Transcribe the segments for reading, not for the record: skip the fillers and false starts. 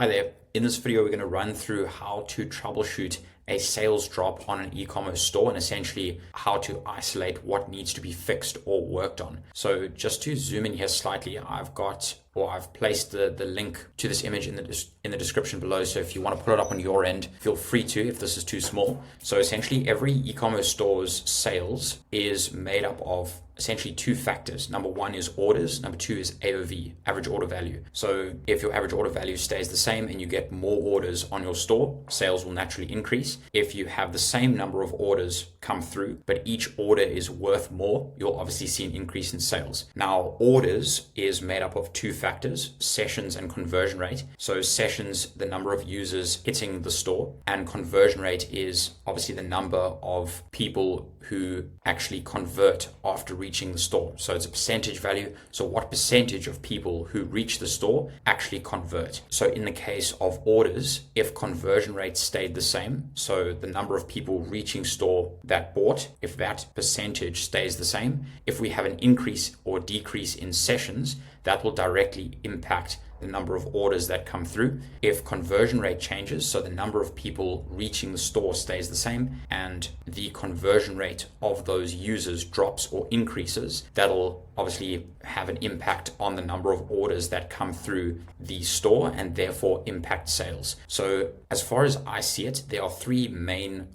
Hi there. In this video, we're going to run through how to troubleshoot a sales drop on an e-commerce store and essentially how to isolate what needs to be fixed or worked on. So just to zoom in here slightly, I've placed the link to this image in the description below. So if you want to pull it up on your end, feel free to if this is too small. So essentially every e-commerce store's sales is made up of essentially two factors. Number one is orders. Number two is AOV, average order value. So if your average order value stays the same and you get more orders on your store, sales will naturally increase. If you have the same number of orders come through, but each order is worth more, you'll obviously see an increase in sales. Now, orders is made up of two factors, sessions and conversion rate. So sessions, the number of users hitting the store, and conversion rate is obviously the number of people who actually convert after reaching the store. So it's a percentage value. So what percentage of people who reach the store actually convert? So in the case of orders, if conversion rate stayed the same, so the number of people reaching store that bought, if that percentage stays the same, if we have an increase or decrease in sessions, that will directly impact the number of orders that come through. If conversion rate changes, so the number of people reaching the store stays the same and the conversion rate of those users drops or increases, that'll obviously have an impact on the number of orders that come through the store and therefore impact sales. So as far as I see it, there are three main,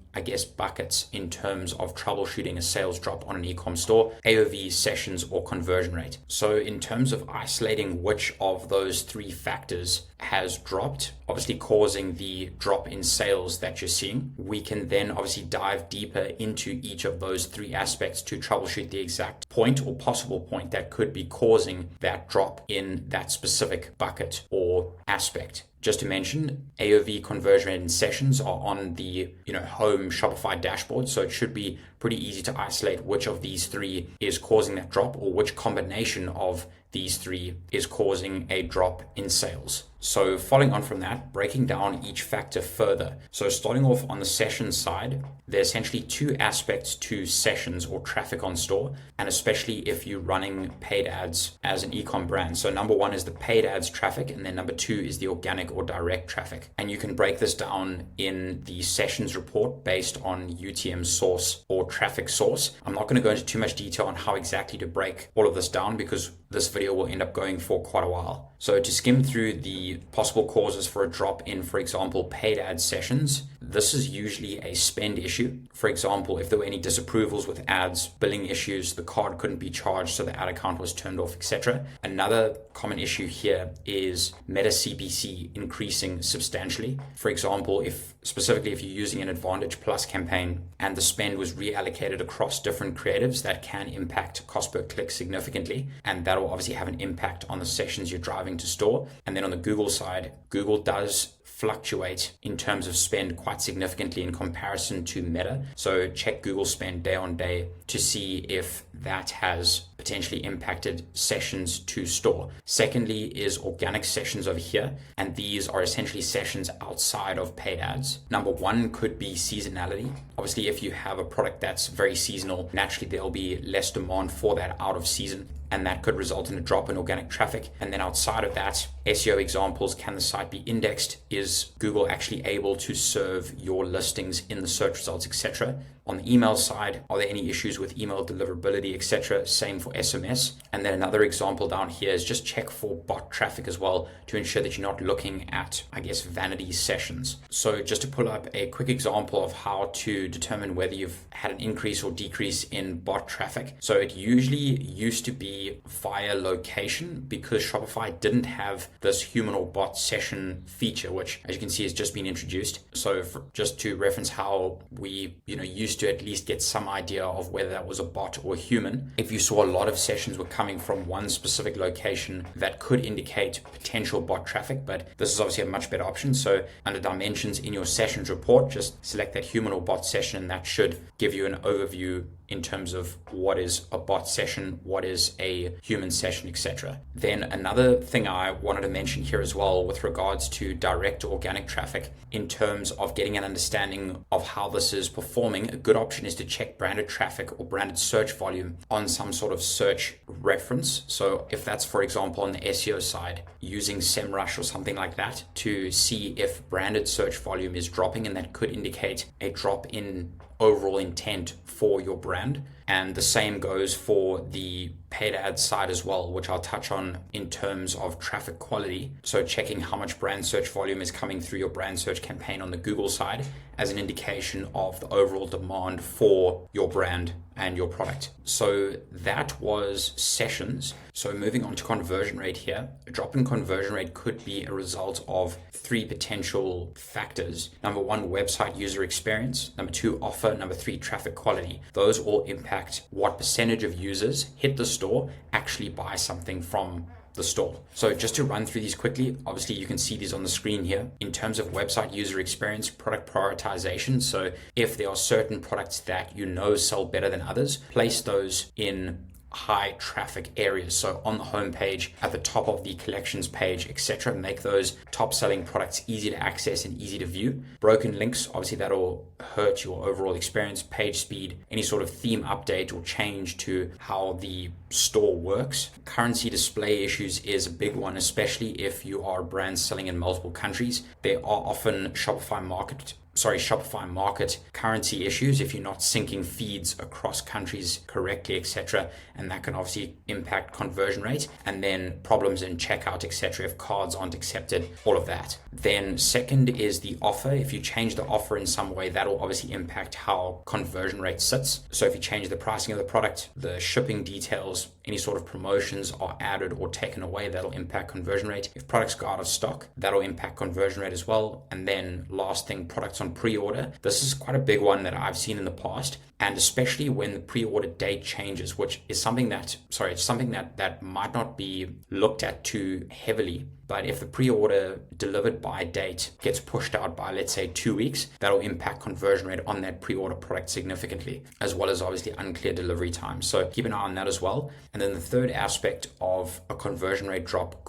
buckets in terms of troubleshooting a sales drop on an e-com store: AOV, sessions, or conversion rate. So in terms of isolating which of those three factors has dropped, obviously causing the drop in sales that you're seeing, we can then obviously dive deeper into each of those three aspects to troubleshoot the exact point or possible point that could be causing that drop in that specific bucket or aspect. Just to mention, AOV, conversion rate, and sessions are on the home Shopify dashboard, so it should be pretty easy to isolate which of these three is causing that drop or which combination of these three is causing a drop in sales. So following on from that, breaking down each factor further. So starting off on the sessions side, there are essentially two aspects to sessions or traffic on store, and especially if you're running paid ads as an e-com brand. So number one is the paid ads traffic, and then number two is the organic or direct traffic. And you can break this down in the sessions report based on UTM source or traffic source. I'm not going to go into too much detail on how exactly to break all of this down because this video will end up going for quite a while. So to skim through the possible causes for a drop in, for example, paid ad sessions, this is usually a spend issue. For example, if there were any disapprovals with ads, billing issues, the card couldn't be charged, so the ad account was turned off, etc. Another common issue here is meta CPC increasing substantially. For example, specifically if you're using an Advantage Plus campaign and the spend was reallocated across different creatives, that can impact cost per click significantly, and that will obviously have an impact on the sessions you're driving to store. And then on the Google side, Google does fluctuate in terms of spend quite significantly in comparison to Meta. So check Google spend day on day to see if that has potentially impacted sessions to store. Secondly is organic sessions over here, and these are essentially sessions outside of paid ads. Number one could be seasonality. Obviously, if you have a product that's very seasonal, naturally there'll be less demand for that out of season, and that could result in a drop in organic traffic. And then outside of that, SEO examples, can the site be indexed? Is Google actually able to serve your listings in the search results, etc.? On the email side, are there any issues with email deliverability, etc.? Same for SMS. And then another example down here is just check for bot traffic as well to ensure that you're not looking at, vanity sessions. So just to pull up a quick example of how to determine whether you've had an increase or decrease in bot traffic. So it usually used to be via location because Shopify didn't have this human or bot session feature, which as you can see has just been introduced. So just to reference how we used to at least get some idea of whether that was a bot or a human, if you saw a lot of sessions were coming from one specific location, that could indicate potential bot traffic, but this is obviously a much better option. So under dimensions in your sessions report, just select that human or bot session, and that should give you an overview in terms of what is a bot session, what is a human session, etc. Then another thing I wanted to mention here as well with regards to direct organic traffic, in terms of getting an understanding of how this is performing, a good option is to check branded traffic or branded search volume on some sort of search reference. So if that's, for example, on the SEO side, using SEMrush or something like that to see if branded search volume is dropping, and that could indicate a drop in overall intent for your brand. And the same goes for the paid ad side as well, which I'll touch on in terms of traffic quality. So checking how much brand search volume is coming through your brand search campaign on the Google side as an indication of the overall demand for your brand and your product. So that was sessions. So moving on to conversion rate here, a drop in conversion rate could be a result of three potential factors. Number one, website user experience. Number two, offer. Number three, traffic quality. Those all impact what percentage of users hit the store actually buy something from the store. So just to run through these quickly, obviously you can see these on the screen here. In terms of website user experience, product prioritization. So if there are certain products that you know sell better than others, place those in high traffic areas. So on the home page, at the top of the collections page, etc. Make those top selling products easy to access and easy to view. Broken links, obviously that'll hurt your overall experience. Page speed, any sort of theme update or change to how the store works. Currency display issues is a big one, especially if you are a brand selling in multiple countries. There are often Shopify market currency issues if you're not syncing feeds across countries correctly, etc. And that can obviously impact conversion rate. And then problems in checkout, etc. if cards aren't accepted, all of that. Then second is the offer. If you change the offer in some way, that'll obviously impact how conversion rate sits. So if you change the pricing of the product, the shipping details, any sort of promotions are added or taken away, that'll impact conversion rate. If products go out of stock, that'll impact conversion rate as well. And then last thing, products on pre-order. This is quite a big one that I've seen in the past, and especially when the pre-order date changes, which is something that might not be looked at too heavily. But if the pre-order delivered by date gets pushed out by, let's say, 2 weeks, that'll impact conversion rate on that pre-order product significantly, as well as obviously unclear delivery time. So keep an eye on that as well. And then the third aspect of a conversion rate drop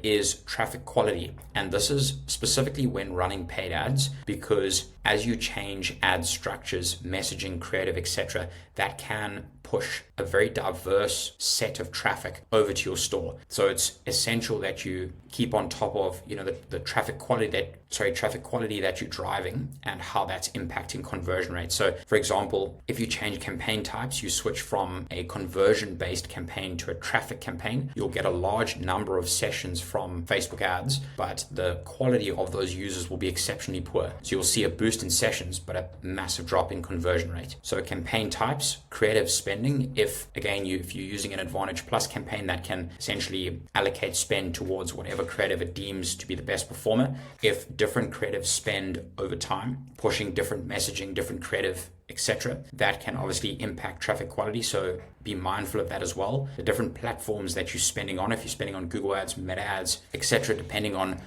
is traffic quality. And this is specifically when running paid ads, because as you change ad structures, messaging, creative, etc., that can push a very diverse set of traffic over to your store. So it's essential that you keep on top of, the traffic quality that you're driving and how that's impacting conversion rate. So for example, if you change campaign types, you switch from a conversion-based campaign to a traffic campaign, you'll get a large number of sessions from Facebook ads, but the quality of those users will be exceptionally poor. So you'll see a boost in sessions, but a massive drop in conversion rate. So campaign types, creative spending, if you're using an Advantage Plus campaign, that can essentially allocate spend towards whatever creative it deems to be the best performer. If different creatives spend over time, pushing different messaging, different creative, etc., that can obviously impact traffic quality. So be mindful of that as well. The different platforms that you're spending on, if you're spending on Google ads, Meta ads, etc., depending on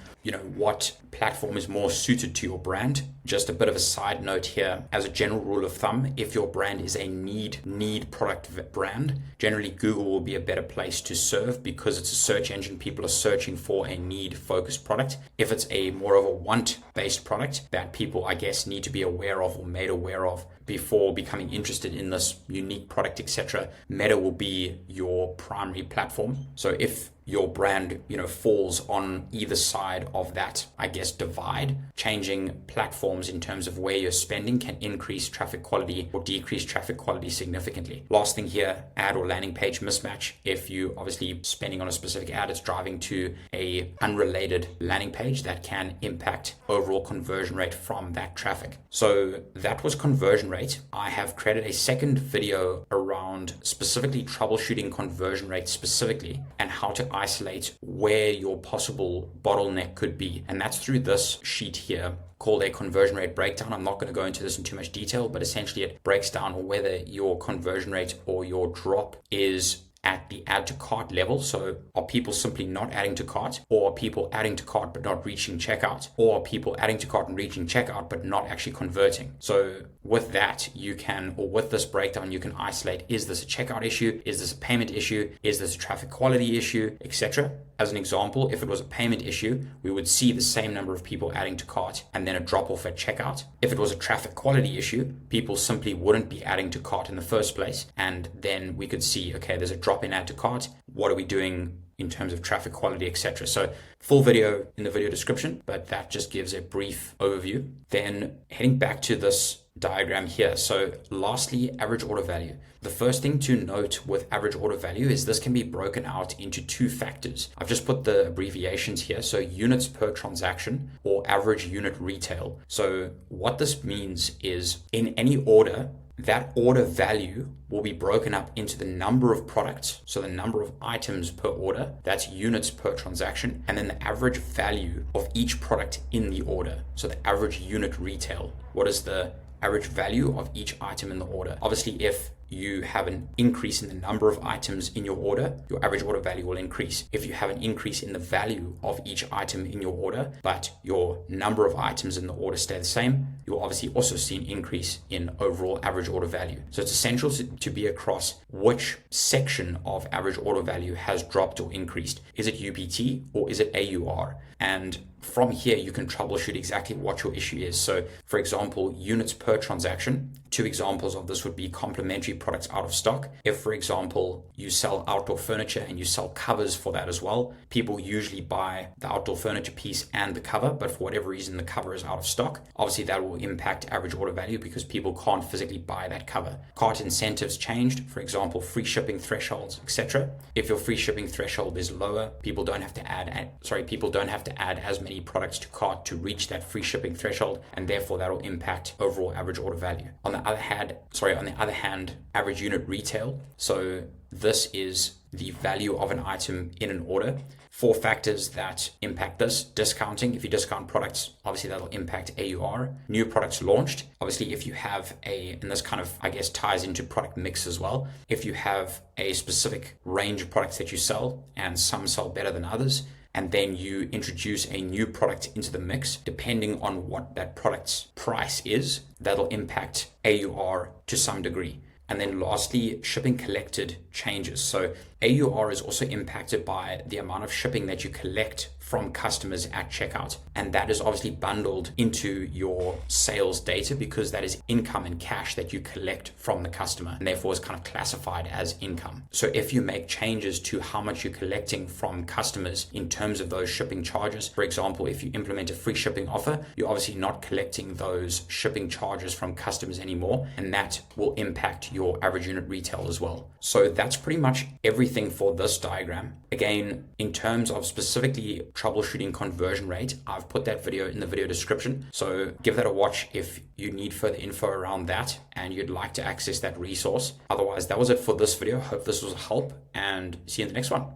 what platform is more suited to your brand. Just a bit of a side note here, as a general rule of thumb, if your brand is a need product brand, generally Google will be a better place to serve because it's a search engine. People are searching for a need focused product. If it's a more of a want based product that people, I guess, need to be aware of or made aware of before becoming interested in this unique product, etc., Meta will be your primary platform. So if your brand, falls on either side of that, I guess, divide, changing platforms in terms of where you're spending can increase traffic quality or decrease traffic quality significantly. Last thing here, ad or landing page mismatch. If you obviously spending on a specific ad, it's driving to a unrelated landing page, that can impact overall conversion rate from that traffic. So that was conversion rate. I have created a second video around specifically troubleshooting conversion rate specifically and how to isolate where your possible bottleneck could be. And that's through this sheet here called a conversion rate breakdown. I'm not going to go into this in too much detail, but essentially it breaks down whether your conversion rate or your drop is at the add to cart level. So are people simply not adding to cart, or are people adding to cart but not reaching checkout, or are people adding to cart and reaching checkout but not actually converting? So with that, you can, or with this breakdown, you can isolate, is this a checkout issue? Is this a payment issue? Is this a traffic quality issue, etc.? As an example, if it was a payment issue, we would see the same number of people adding to cart and then a drop off at checkout. If it was a traffic quality issue, people simply wouldn't be adding to cart in the first place. And then we could see, okay, there's a drop in add to cart. What are we doing in terms of traffic quality, etc.? So full video in the video description, but that just gives a brief overview. Then heading back to this diagram here. So lastly, average order value. The first thing to note with average order value is this can be broken out into two factors. I've just put the abbreviations here. So units per transaction, or average unit retail. So what this means is in any order, that order value will be broken up into the number of products, so the number of items per order, that's units per transaction, and then the average value of each product in the order, so the average unit retail. What is the average value of each item in the order? Obviously, if you have an increase in the number of items in your order, your average order value will increase. If you have an increase in the value of each item in your order, but your number of items in the order stay the same, you'll obviously also see an increase in overall average order value. So it's essential to be across which section of average order value has dropped or increased. Is it UPT or is it AUR? And from here, you can troubleshoot exactly what your issue is. So for example, units per transaction, two examples of this would be complementary products out of stock. If, for example, you sell outdoor furniture and you sell covers for that as well, people usually buy the outdoor furniture piece and the cover, but for whatever reason, the cover is out of stock. Obviously, that will impact average order value because people can't physically buy that cover. Cart incentives changed, for example, free shipping thresholds, etc. If your free shipping threshold is lower, people don't have to add as many products to cart to reach that free shipping threshold, and therefore that will impact overall average order value. On the other hand, average unit retail. So this is the value of an item in an order. Four factors that impact this: discounting. If you discount products, obviously that'll impact AUR. New products launched. Obviously, if you have and this kind of, I guess, ties into product mix as well. If you have a specific range of products that you sell and some sell better than others, and then you introduce a new product into the mix, depending on what that product's price is, that'll impact AUR to some degree. And then lastly, shipping collected changes. So AUR is also impacted by the amount of shipping that you collect from customers at checkout. And that is obviously bundled into your sales data because that is income and cash that you collect from the customer, and therefore is kind of classified as income. So if you make changes to how much you're collecting from customers in terms of those shipping charges, for example, if you implement a free shipping offer, you're obviously not collecting those shipping charges from customers anymore, and that will impact your average unit retail as well. So that's pretty much everything for this diagram. Again, in terms of specifically troubleshooting conversion rate, I've put that video in the video description. So give that a watch if you need further info around that and you'd like to access that resource. Otherwise, that was it for this video. Hope this was a help, and see you in the next one.